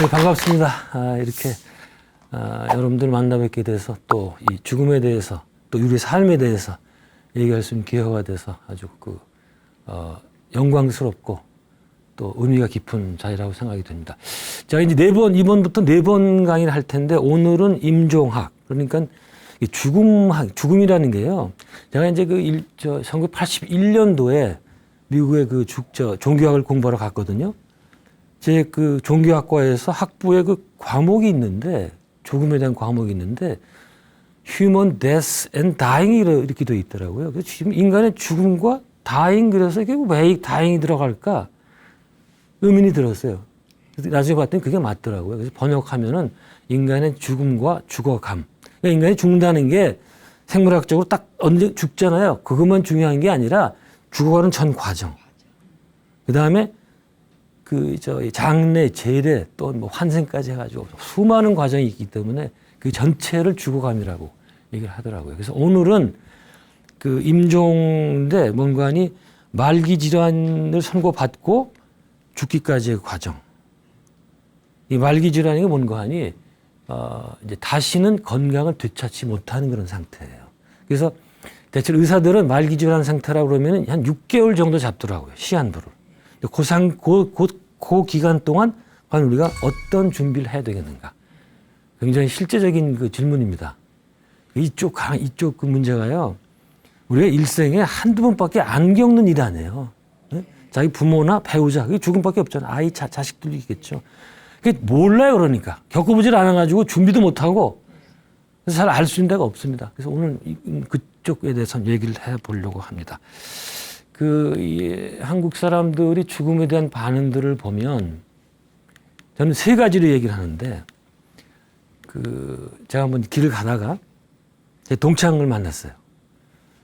반갑습니다. 이렇게 여러분들 만나 뵙게 돼서 또 이 죽음에 대해서 또 우리의 삶에 대해서 얘기할 수 있는 기회가 돼서 아주 영광스럽고 또 의미가 깊은 자리라고 생각이 됩니다. 제가 이제 이번부터 4번 강의를 할 텐데 오늘은 임종학, 그러니까 죽음이라는 게요. 제가 이제 1981년도에 미국의 종교학을 공부하러 갔거든요. 제 종교학과에서 학부에 과목이 있는데, 죽음에 대한 과목이 있는데, Human Death and Dying 이렇게 되어 있더라고요. 그래서 지금 인간의 죽음과 dying, 그래서 이게 왜 dying이 들어갈까? 의문이 들었어요. 그래서 나중에 봤더니 그게 맞더라고요. 그래서 번역하면은 인간의 죽음과 죽어감. 그러니까 인간이 죽는다는 게 생물학적으로 딱 언제 죽잖아요. 그것만 중요한 게 아니라 죽어가는 전 과정. 그 다음에 장례, 재례, 또 뭐 환생까지 해가지고 수많은 과정이 있기 때문에 그 전체를 죽어감이라고 얘기를 하더라고요. 그래서 오늘은 임종인데 뭔가니 말기 질환을 선고받고 죽기까지의 과정. 이 말기 질환이 뭔가 하니 이제 다시는 건강을 되찾지 못하는 그런 상태예요. 그래서 대체 의사들은 말기 질환 상태라고 그러면 한 6개월 정도 잡더라고요. 시한부를. 그 기간 동안 과연 우리가 어떤 준비를 해야 되겠는가. 굉장히 실제적인 질문입니다. 이쪽 문제가요. 우리가 일생에 한두 번밖에 안 겪는 일 아니에요. 네? 자기 부모나 배우자, 그게 죽음밖에 없잖아요. 아이, 자식들도 있겠죠. 그게 몰라요, 그러니까. 겪어보질 않아가지고 준비도 못하고 잘 알 수 있는 데가 없습니다. 그래서 오늘 그쪽에 대해서 얘기를 해보려고 합니다. 한국 사람들이 죽음에 대한 반응들을 보면 저는 3가지로 얘기를 하는데, 제가 한번 길을 가다가 제 동창을 만났어요.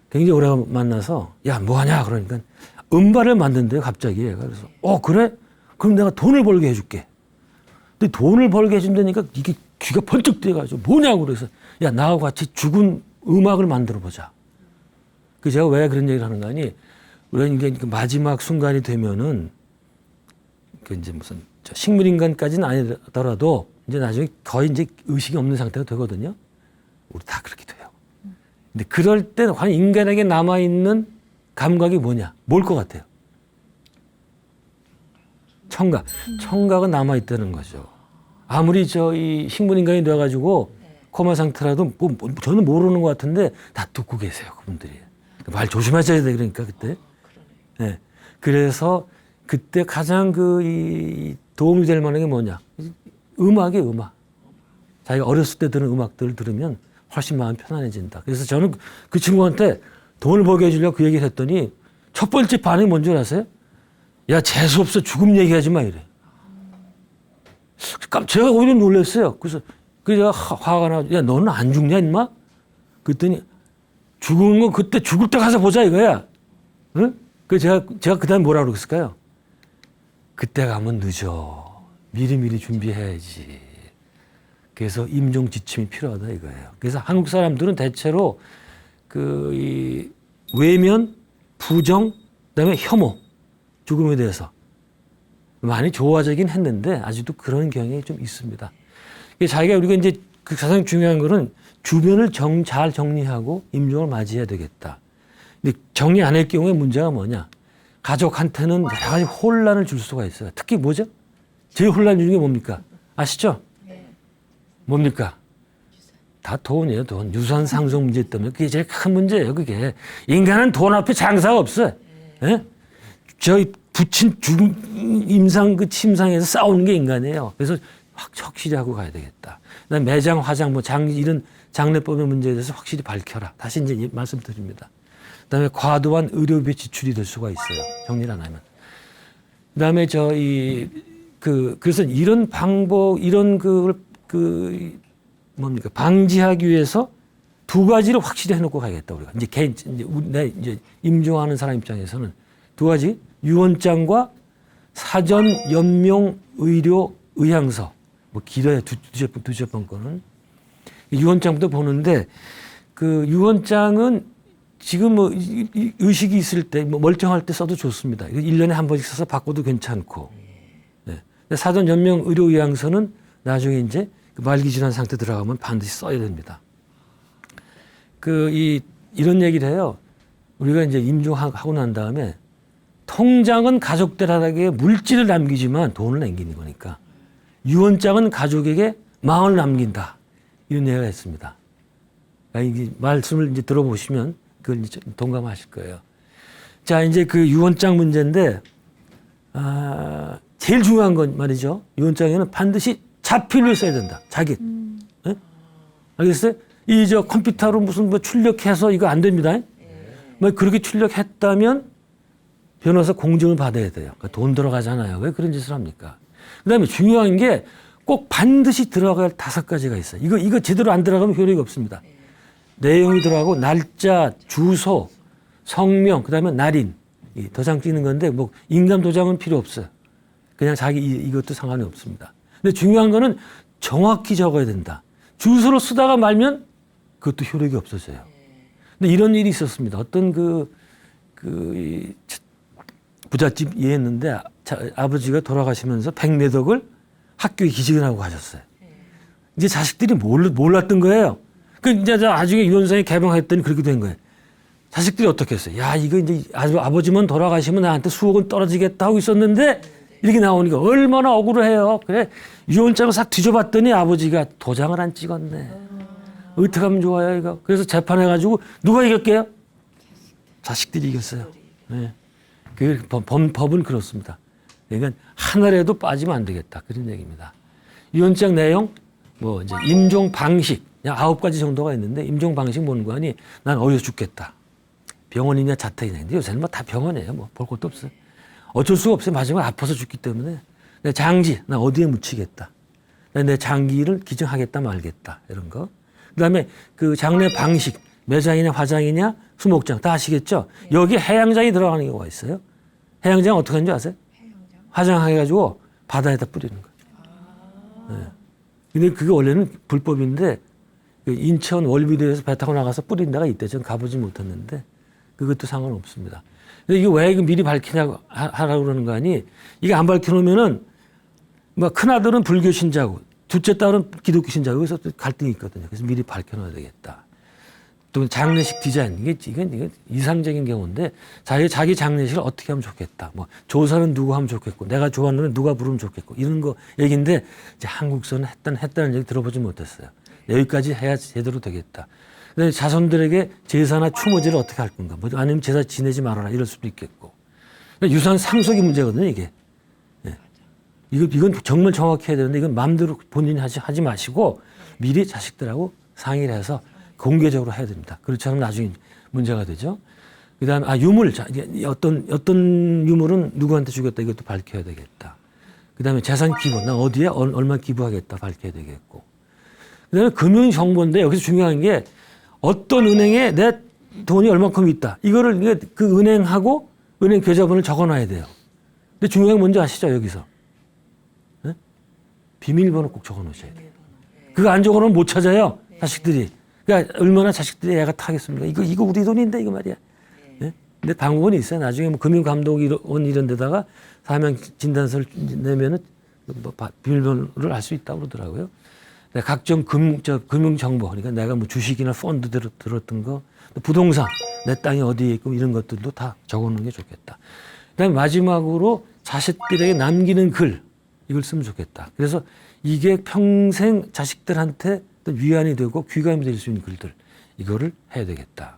굉장히 오래 만나서, 야, 뭐 하냐? 그러니까 음반을 만든대요, 갑자기. 그래서, 그래? 그럼 내가 돈을 벌게 해줄게. 근데 돈을 벌게 해준다니까 이게 귀가 번쩍 뜨여가지고 뭐냐고 그래서, 야, 나하고 같이 죽은 음악을 만들어 보자. 제가 왜 그런 얘기를 하는가 하니, 우리가 이게 마지막 순간이 되면은, 이제 무슨 식물인간까지는 아니더라도 이제 나중에 거의 이제 의식이 없는 상태가 되거든요. 우리 다 그렇게 돼요. 근데 그럴 때 과연 인간에게 남아있는 감각이 뭐냐? 뭘 것 같아요? 청각. 청각은 남아있다는 거죠. 아무리 이 식물인간이 되어가지고 코마 상태라도 저는 모르는 것 같은데 다 듣고 계세요, 그분들이. 말 조심하셔야 돼, 그러니까 그때. 네. 그래서 그때 가장 도움이 될 만한 게 뭐냐? 음악이에요, 음악. 자기가 어렸을 때 들은 음악들을 들으면 훨씬 마음이 편안해진다. 그래서 저는 그 친구한테 돈을 벌게 해주려고 그 얘기를 했더니 첫 번째 반응이 뭔지 아세요? 야, 재수없어. 죽음 얘기하지 마. 이래. 제가 오히려 놀랐어요. 그래서 제가 화가 나서, 야, 너는 안 죽냐, 임마? 그랬더니 죽은 건 그때 죽을 때 가서 보자 이거야. 응? 제가 그 다음에 뭐라고 그랬을까요? 그때 가면 늦어. 미리미리 준비해야지. 그래서 임종 지침이 필요하다 이거예요. 그래서 한국 사람들은 대체로 이 외면, 부정, 그다음에 혐오, 죽음에 대해서 많이 조화적이긴 했는데 아직도 그런 경향이 좀 있습니다. 우리가 이제 가장 중요한 거는 주변을 잘 정리하고 임종을 맞이해야 되겠다. 근데 정리 안 할 경우에 문제가 뭐냐? 가족한테는 여러 가지 혼란을 줄 수가 있어요. 특히 뭐죠? 제일 혼란 주는 게 뭡니까? 아시죠? 뭡니까? 다 돈이에요, 돈. 유산 상속 문제 때문에 그게 제일 큰 문제예요, 그게. 인간은 돈 앞에 장사가 없어요. 예? 저희 부친 임상 침상에서 싸우는 게 인간이에요. 그래서 확실히 하고 가야 되겠다. 그다음에 매장, 화장, 이런 장례법의 문제에 대해서 확실히 밝혀라. 다시 이제 말씀드립니다. 그다음에 과도한 의료비 지출이 될 수가 있어요. 정리를 안 하면. 그다음에 그래서 이런 방법, 방지하기 위해서 2가지를 확실히 해놓고 가야겠다, 우리가. 이제 임종하는 사람 입장에서는 2가지. 유언장과 사전 연명 의료 의향서. 길어요. 두세 번 거는. 유언장부터 보는데, 유언장은 지금 의식이 있을 때, 멀쩡할 때 써도 좋습니다. 1년에 한 번씩 써서 바꿔도 괜찮고. 네. 사전 연명 의료 요양서는 나중에 이제 그 말기 질환 상태 들어가면 반드시 써야 됩니다. 이런 얘기를 해요. 우리가 이제 임종하고 난 다음에 통장은 가족들에게 물질을 남기지만 돈을 남기는 거니까 유언장은 가족에게 마음을 남긴다. 이런 얘기가 있습니다. 그러니까 이 말씀을 이제 들어보시면 그걸 이제 동감하실 거예요. 자, 이제 그 유언장 문제인데, 제일 중요한 건 말이죠. 유언장에는 반드시 자필을 써야 된다. 자기. 네? 알겠어요? 컴퓨터로 무슨 뭐 출력해서 이거 안 됩니다. 뭐 그렇게 출력했다면 변호사 공증을 받아야 돼요. 그러니까 돈 들어가잖아요. 왜 그런 짓을 합니까? 그 다음에 중요한 게 꼭 반드시 들어갈 5가지가 있어요. 이거 제대로 안 들어가면 효력이 없습니다. 내용이 들어가고 날짜, 주소, 성명, 그 다음에 날인. 도장 찍는 건데 뭐 인감 도장은 필요 없어요. 그냥 자기 이것도 상관이 없습니다. 근데 중요한 거는 정확히 적어야 된다. 주소를 쓰다가 말면 그것도 효력이 없어져요. 근데 이런 일이 있었습니다. 어떤 부잣집 이해했는데 아버지가 돌아가시면서 백내덕을 학교에 기증을 하고 가셨어요. 이제 자식들이 몰랐던 거예요. 그 이제 나중에 유언장이 개방했더니 그렇게 된 거예요. 자식들이 어떻게 했어요? 야, 이거 이제 아버지만 돌아가시면 나한테 수억은 떨어지겠다 하고 있었는데 이렇게 나오니까 얼마나 억울해요. 그래, 유언장을 싹 뒤져봤더니 아버지가 도장을 안 찍었네. 어떻게 하면 좋아요, 이거? 그래서 재판해가지고 누가 이겼게요? 자식들이 이겼어요. 네. 법은 그렇습니다. 그러니까 하나라도 빠지면 안 되겠다. 그런 얘기입니다. 유언장 내용, 뭐 이제 임종 방식, 9가지 정도가 있는데 임종 방식 보는 거 아니, 난 어려서 죽겠다. 병원이냐 자택이냐. 근데 요새는 뭐 다 병원이에요. 뭐 볼 것도 없어요. 어쩔 수가 없어요. 마지막에 아파서 죽기 때문에. 내 장지, 나 어디에 묻히겠다. 내 장기를 기증하겠다 말겠다. 이런 거. 그 다음에 그 장례 방식, 매장이냐 화장이냐 수목장 다 아시겠죠? 여기 해양장이 들어가는 경우가 있어요. 해양장 어떻게 하는지 아세요? 화장해가지고 바다에다 뿌리는 거예요. 네. 근데 그게 원래는 불법인데 인천 월미도에서 배 타고 나가서 뿌린 데가 있대. 전 가보지 못했는데 그것도 상관없습니다. 근데 이게 왜 미리 밝히냐고 하라고 그러는 거 아니? 이게 안 밝혀놓으면은 뭐 큰아들은 불교 신자고 둘째 딸은 기독교 신자고 그래서 갈등이 있거든요. 그래서 미리 밝혀놔야 되겠다. 또 장례식 디자인 이건 이상적인 경우인데 자기 장례식을 어떻게 하면 좋겠다. 뭐 조사는 누구 하면 좋겠고 내가 좋아하는 노래 누가 부르면 좋겠고 이런 거 얘기인데 이제 한국서는 했다는 얘기 들어보지 못했어요. 여기까지 해야 제대로 되겠다. 근데 자손들에게 제사나 추모제를 어떻게 할 건가? 뭐 아니면 제사 지내지 말아라 이럴 수도 있겠고. 유산 상속이 문제거든요 이게. 네. 이건 정말 정확히 해야 되는데 이건 마음대로 본인이 하지 마시고 미리 자식들하고 상의를 해서 공개적으로 해야 됩니다. 그렇지 않으면 나중에 문제가 되죠. 그다음에 유물, 어떤 유물은 누구한테 주겠다 이것도 밝혀야 되겠다. 그다음에 재산 기부, 나 어디에 얼마 기부하겠다 밝혀야 되겠고. 그다음에 금융 정보인데 여기서 중요한 게 어떤 은행에 내 돈이 얼마큼 있다. 이거를 그 은행하고 은행 계좌번호를 적어놔야 돼요. 근데 중요한 게 뭔지 아시죠 여기서? 네? 비밀번호 꼭 적어놓으셔야 돼요. 그거 안 적어놓으면 못 찾아요 자식들이. 그러니까 얼마나 자식들이 애가 타겠습니까? 이거 우리 돈인데 이거 말이야. 네? 근데 방법은 있어요. 나중에 뭐 금융감독원 이런 데다가 사명 진단서를 내면은 뭐 비밀번호를 알 수 있다고 그러더라고요. 각종 금융 정보, 그러니까 내가 뭐 주식이나 펀드 들었던 거, 부동산, 내 땅이 어디에 있고 이런 것들도 다 적어놓는 게 좋겠다. 그다음에 마지막으로 자식들에게 남기는 글, 이걸 쓰면 좋겠다. 그래서 이게 평생 자식들한테 위안이 되고 귀감이 될 수 있는 글들, 이거를 해야 되겠다.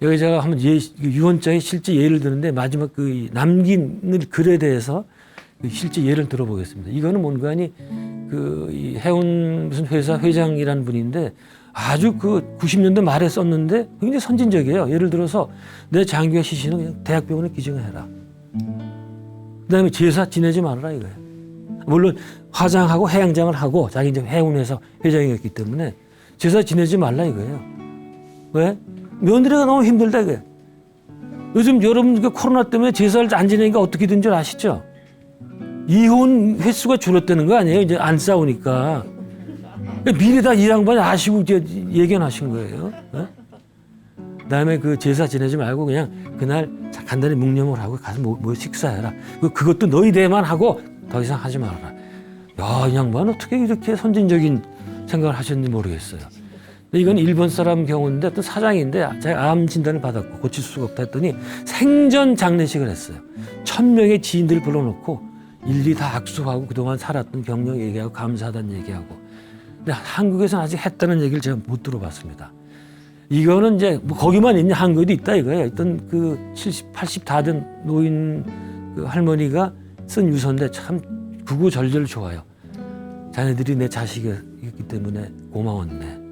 여기 제가 한번 유언장에 실제 예를 드는데 마지막 그 남긴 글에 대해서 실제 예를 들어보겠습니다. 이거는 뭔가 하니 이 해운 무슨 회사 회장이라는 분인데 아주 90년대 말에 썼는데 굉장히 선진적이에요. 예를 들어서 내 장기와 시신은 그냥 대학병원에 기증해라. 그다음에 제사 지내지 말아라 이거예요. 물론 화장하고 해양장을 하고 자기 이제 해운회사 회장이었기 때문에 제사 지내지 말라 이거예요. 왜? 며느리가 너무 힘들다 이거예요. 요즘 여러분 코로나 때문에 제사를 안 지내니까 어떻게 된 줄 아시죠? 이혼 횟수가 줄었다는 거 아니에요? 이제 안 싸우니까. 미리 다 이 양반이 아시고 이제 예견하신 거예요. 그다음에 그 제사 지내지 말고 그냥 그날 간단히 묵념을 하고 가서 뭐 식사해라. 그것도 너희 대만 하고 더 이상 하지 말아라. 야, 이 양반 어떻게 이렇게 선진적인 생각을 하셨는지 모르겠어요. 근데 이건 일본 사람 경우인데 또 사장인데 제가 암 진단을 받았고 고칠 수가 없다 했더니 생전 장례식을 했어요. 1000명의 지인들 불러놓고 일일이 다 악수하고 그동안 살았던 경력 얘기하고 감사하다는 얘기하고. 근데 한국에서는 아직 했다는 얘기를 제가 못 들어봤습니다. 이거는 이제 뭐 거기만 있냐, 한국에도 있다 이거예요. 있던 그 70, 80 다 된 노인 그 할머니가 쓴 유서인데 참 구구절절 좋아요. 자네들이 내 자식이었기 때문에 고마웠네.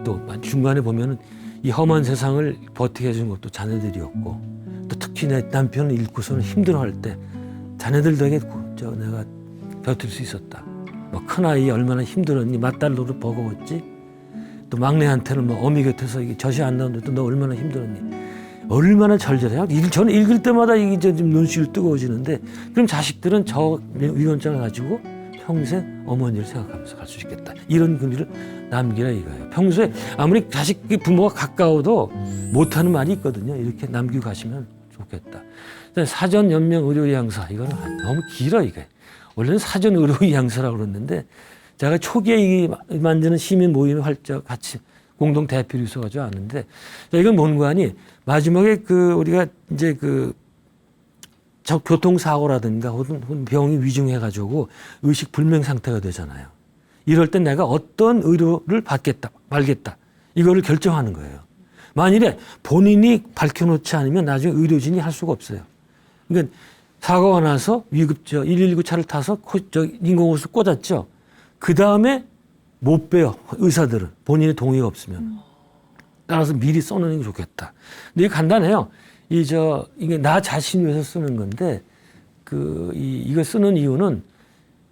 또 중간에 보면은 이 험한 세상을 버티게 해준 것도 자네들이었고, 또 특히 내 남편을 잃고서는 힘들어할 때 자네들 덕에 내가 버틸 수 있었다. 뭐 큰아이 얼마나 힘들었니, 맏딸 노릇 버거웠지, 또 막내한테는 뭐 어미 곁에서 이게 젖이 안 나오는데 너 얼마나 힘들었니. 얼마나 절절해요. 저는 읽을 때마다 이게 좀 눈시울 뜨거워지는데, 그럼 자식들은 저 위원장을 가지고 평생 어머니를 생각하면서 갈 수 있겠다. 이런 글을 남기라 이거예요. 평소에 아무리 자식 부모가 가까워도 못하는 말이 있거든요. 이렇게 남기고 가시면 좋겠다. 사전 연명 의료의향서, 이거는 너무 길어 이게. 원래는 사전 의료의향서라고 그랬는데 제가 초기에 만드는 시민 모임 활짝 같이 공동 대표로 있어가지고 아는데, 이건 뭔가 하니 마지막에 그 우리가 이제 그 교통사고라든가 혹은 병이 위중해가지고 의식 불명 상태가 되잖아요. 이럴 땐 내가 어떤 의료를 받겠다 말겠다 이거를 결정하는 거예요. 만일에 본인이 밝혀놓지 않으면 나중에 의료진이 할 수가 없어요. 그러니까 사고가 나서 위급죠. 119 차를 타서 인공호흡을 꽂았죠. 그 다음에 못 빼요. 의사들은 본인의 동의가 없으면. 따라서 미리 써놓는 게 좋겠다. 근데 이게 간단해요. 이게 나 자신 위해서 쓰는 건데, 이거 쓰는 이유는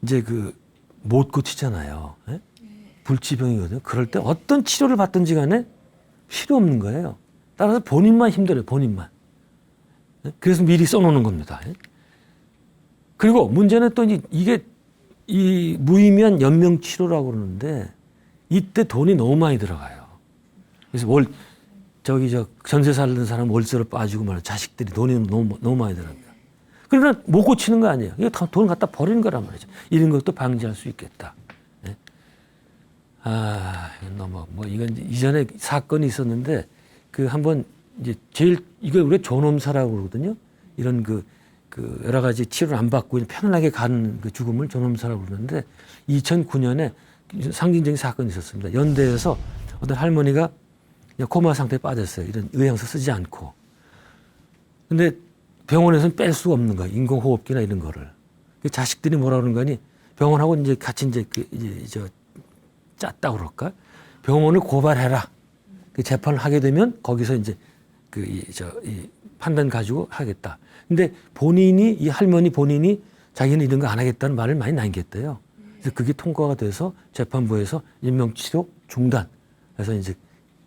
이제 못 고치잖아요. 예? 불치병이거든요. 그럴 때 어떤 치료를 받든지 간에 필요 없는 거예요. 따라서 본인만 힘들어요. 본인만. 예? 그래서 미리 써놓는 겁니다. 예? 그리고 문제는 또 이게 이 무의미한 연명 치료라고 그러는데 이때 돈이 너무 많이 들어가요. 그래서 전세 살던 사람 월세로 빠지고 말이야. 자식들이 돈이 너무 많이 들어갑니다. 그러나 못 고치는 거 아니에요. 이거 다 돈 갖다 버리는 거란 말이죠. 이런 것도 방지할 수 있겠다. 네? 이건 너무 이건 이전에 사건이 있었는데 한번 이제 이거 우리가 존엄사라고 그러거든요. 이런 여러 가지 치료를 안 받고 편안하게 가는 죽음을 존엄사라고 그러는데 2009년에 상징적인 사건이 있었습니다. 연대에서 어떤 할머니가 코마 상태에 빠졌어요. 이런 의향서 쓰지 않고. 근데 병원에서는 뺄 수가 없는 거예요. 인공호흡기나 이런 거를. 자식들이 뭐라 그러는 거니 병원하고 이제 같이 짰다고 그럴까? 병원을 고발해라. 재판을 하게 되면 거기서 이제 이 판단 가지고 하겠다. 근데 이 할머니 본인이 자기는 이런 거 안 하겠다는 말을 많이 남겼대요. 그래서 그게 통과가 돼서 재판부에서 인명치료 중단. 그래서 이제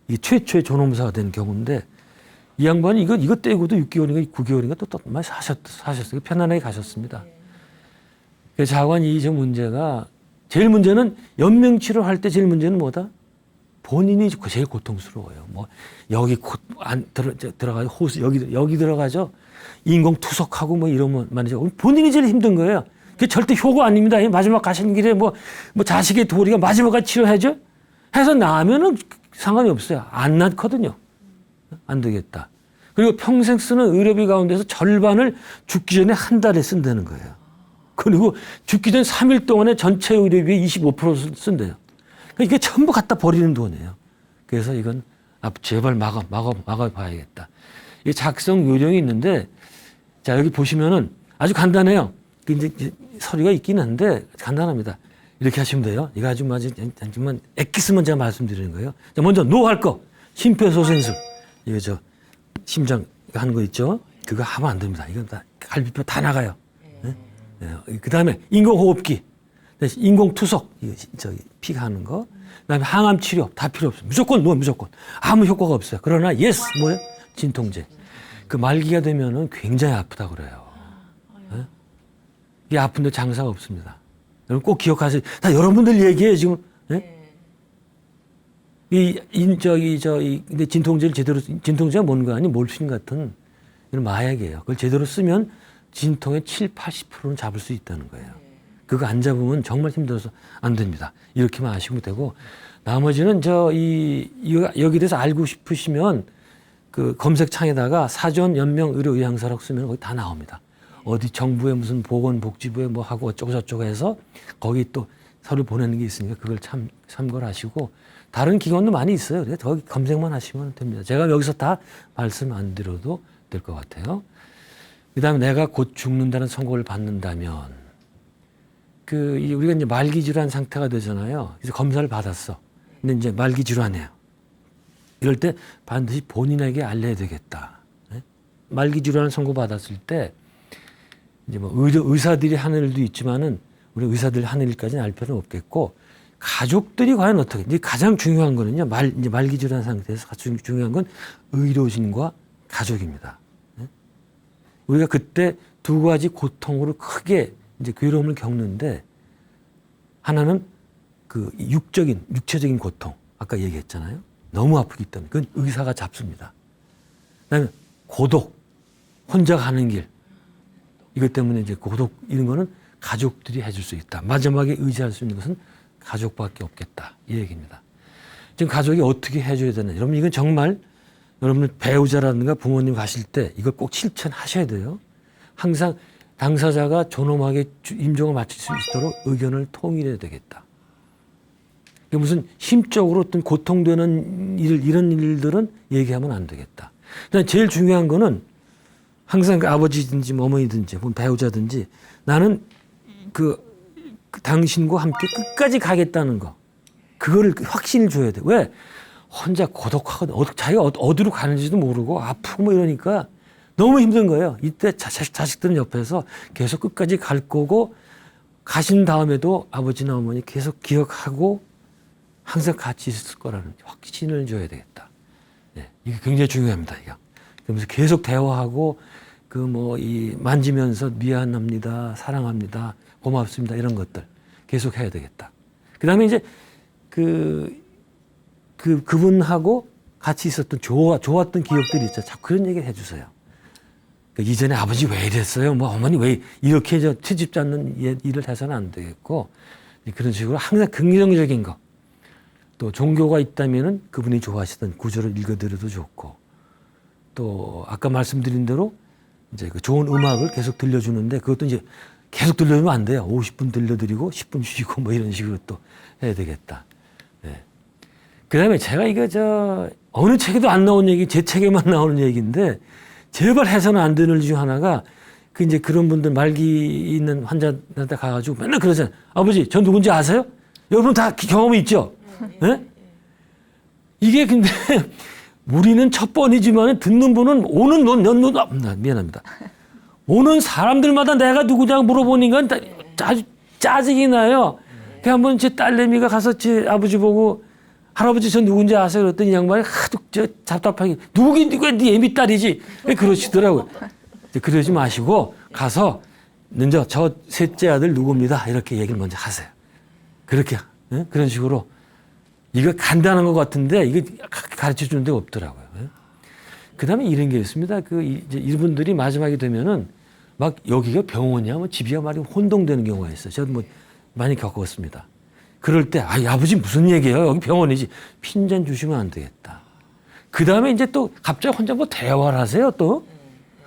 이게 최초의 존엄사가 된 경우인데 이 양반이 이거 떼고도 6개월인가 9개월인가 또 많이 사셨어요. 편안하게 가셨습니다. 그래서 자관 이의적 문제가 제일 문제는 연명치료 할 때 제일 문제는 뭐다? 본인이 제일 고통스러워요. 여기 안 들어가죠. 호수 여기 들어가죠. 인공 투석하고 이러면 말이죠. 본인이 제일 힘든 거예요. 그게 절대 효과 아닙니다. 마지막 가시는 길에 자식의 도리가 마지막까지 치료해줘? 해서 나면은 상관이 없어요. 안 낫거든요. 안 되겠다. 그리고 평생 쓰는 의료비 가운데서 절반을 죽기 전에 한 달에 쓴다는 거예요. 그리고 죽기 전 3일 동안에 전체 의료비의 25% 쓴대요. 그러니까 이게 전부 갖다 버리는 돈이에요. 그래서 이건 제발 막아봐야겠다. 이 작성 요령이 있는데, 자, 여기 보시면은 아주 간단해요. 이제 서류가 있긴 한데 간단합니다. 이렇게 하시면 돼요. 이거 아주 정말 엑기스만 제가 말씀드리는 거예요. 자, 먼저 노할 거. 심폐소생술. 이거 심장 하는 거 있죠? 그거 하면 안 됩니다. 이건 다 갈비뼈 다 나가요. 네? 네. 그 다음에 인공호흡기. 인공투석. 이거 피가 하는 거. 그 다음에 항암치료. 다 필요 없어요. 무조건 무조건. 아무 효과가 없어요. 그러나 뭐예요? 진통제. 그 말기가 되면은 굉장히 아프다고 그래요. 네? 이게 아픈데 장사가 없습니다. 여러분 꼭 기억하세요. 다 여러분들 얘기해요, 지금. 네? 근데 진통제가 뭔가 아니 몰핀 같은 이런 마약이에요. 그걸 제대로 쓰면 진통의 70~80%는 잡을 수 있다는 거예요. 그거 안 잡으면 정말 힘들어서 안 됩니다. 이렇게만 아시면 되고, 나머지는 여기 대해서 알고 싶으시면 그 검색창에다가 사전 연명 의료 의향서라고 쓰면 거기 다 나옵니다. 어디 정부의 무슨 보건복지부에 뭐 하고 어쩌고 저쩌고 해서 거기 또 서류 보내는 게 있으니까 그걸 참고를 하시고, 다른 기관도 많이 있어요. 그래서 거기 검색만 하시면 됩니다. 제가 여기서 다 말씀 안 드려도 될 것 같아요. 그다음에 내가 곧 죽는다는 선고를 받는다면 우리가 이제 말기 질환 상태가 되잖아요. 그래서 검사를 받았어. 근데 이제 말기 질환이에요. 이럴 때 반드시 본인에게 알려야 되겠다. 네? 말기 질환을 선고받았을 때 이제 뭐 의사들이 하는 일도 있지만은 우리 의사들이 하는 일까지는 알 필요는 없겠고, 가족들이 과연 어떻게? 이제 가장 중요한 거는요. 이제 말기 질환 상태에서 가장 중요한 건 의료진과 가족입니다. 네? 우리가 그때 두 가지 고통으로 크게 이제 괴로움을 겪는데, 하나는 그 육체적인 고통, 아까 얘기했잖아요. 너무 아프기 때문에 그건 의사가 잡습니다. 그다음에 고독, 혼자 가는 길, 이것 때문에 이제 고독 이런 거는 가족들이 해줄 수 있다. 마지막에 의지할 수 있는 것은 가족밖에 없겠다, 이 얘기입니다. 지금 가족이 어떻게 해줘야 되나? 여러분 이건 정말 여러분 배우자라든가 부모님 가실 때 이걸 꼭 실천하셔야 돼요. 항상 당사자가 존엄하게 임종을 마칠 수 있도록 의견을 통일해야 되겠다. 무슨 심적으로 어떤 고통되는 이런 일들은 얘기하면 안 되겠다. 그다음 제일 중요한 거는 항상 그 아버지든지 어머니든지 배우자든지 나는 그 당신과 함께 끝까지 가겠다는 거. 그거를 확신을 줘야 돼. 왜? 혼자 고독하거든. 자기가 어디로 가는지도 모르고 아프고 뭐 이러니까 너무 힘든 거예요. 이때 자식들은 옆에서 계속 끝까지 갈 거고, 가신 다음에도 아버지나 어머니 계속 기억하고 항상 같이 있을 거라는 확신을 줘야 되겠다. 네, 이게 굉장히 중요합니다. 이거. 그러면서 계속 대화하고 만지면서 미안합니다, 사랑합니다, 고맙습니다 이런 것들 계속 해야 되겠다. 그다음에 이제 그분하고 같이 있었던 좋았던 기억들이 있죠. 자꾸 그런 얘기를 해주세요. 이전에 아버지 왜 이랬어요? 뭐 어머니 왜 이렇게 트집 잡는 일을 해서는 안 되겠고, 그런 식으로 항상 긍정적인 거. 또 종교가 있다면은 그분이 좋아하시던 구절을 읽어드려도 좋고, 또 아까 말씀드린 대로 이제 그 좋은 음악을 계속 들려주는데 그것도 이제 계속 들려주면 안 돼요. 50분 들려드리고 10분 쉬고 뭐 이런 식으로 또 해야 되겠다. 네. 그다음에 제가 어느 책에도 안 나온 얘기, 제 책에만 나오는 얘기인데 제발 해서는 안 되는 일 중 하나가 이제 그런 분들 말기 있는 환자한테 가가지고 맨날 그러잖아요. 아버지, 전 누군지 아세요? 여러분 다 경험이 있죠? 네? 이게 근데 우리는 첫 번이지만 듣는 분은 미안합니다. 오는 사람들마다 내가 누구냐고 물어보니까 아주 짜증이 나요. 그 한번 제 딸내미가 가서 제 아버지 보고 할아버지 저 누군지 아세요? 그랬더니 이 양반이 하도 답답하게 누구긴 누구야 네 애미 딸이지. 그러시더라고요. 그러지 마시고 가서 먼저 저 셋째 아들 누구입니다. 이렇게 얘기를 먼저 하세요. 그렇게 그런 식으로 이거 간단한 것 같은데 이게 가르쳐 주는 데가 없더라고요. 그다음에 이런 게 있습니다. 이제 이분들이 마지막에 되면은 막 여기가 병원이야, 뭐 집이야 말이 혼동되는 경우가 있어요. 저도 뭐 많이 겪었습니다. 그럴 때 아버지 무슨 얘기예요? 여기 병원이지. 핀잔 주시면 안 되겠다. 그다음에 이제 또 갑자기 혼자 뭐 대화를 하세요 또.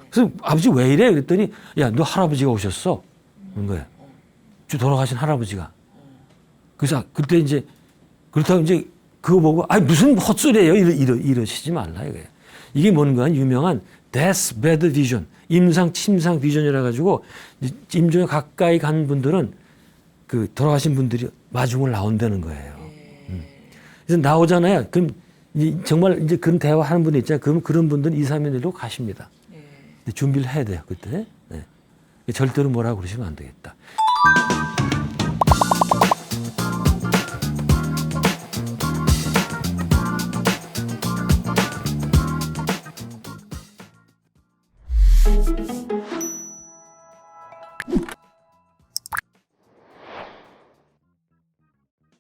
그래서 아버지 왜 이래? 그랬더니 야, 너 할아버지가 오셨어. 그런 거예요. 돌아가신 할아버지가. 그래서 그때 이제 그렇다고 이제 그거 보고 무슨 헛소리예요? 이러시지 말라 이거예요. 이게 뭔가 유명한 death bed vision, 임상 침상 비전이라 가지고 임종에 가까이 간 분들은 그 돌아가신 분들이 마중을 나온다는 거예요. 그래서 나오잖아요. 그럼 정말 이제 그런 대화하는 분이 있잖아요. 그럼 그런 분들은 2, 3일 내로 가십니다. 준비를 해야 돼요, 그때. 네. 절대로 뭐라고 그러시면 안 되겠다.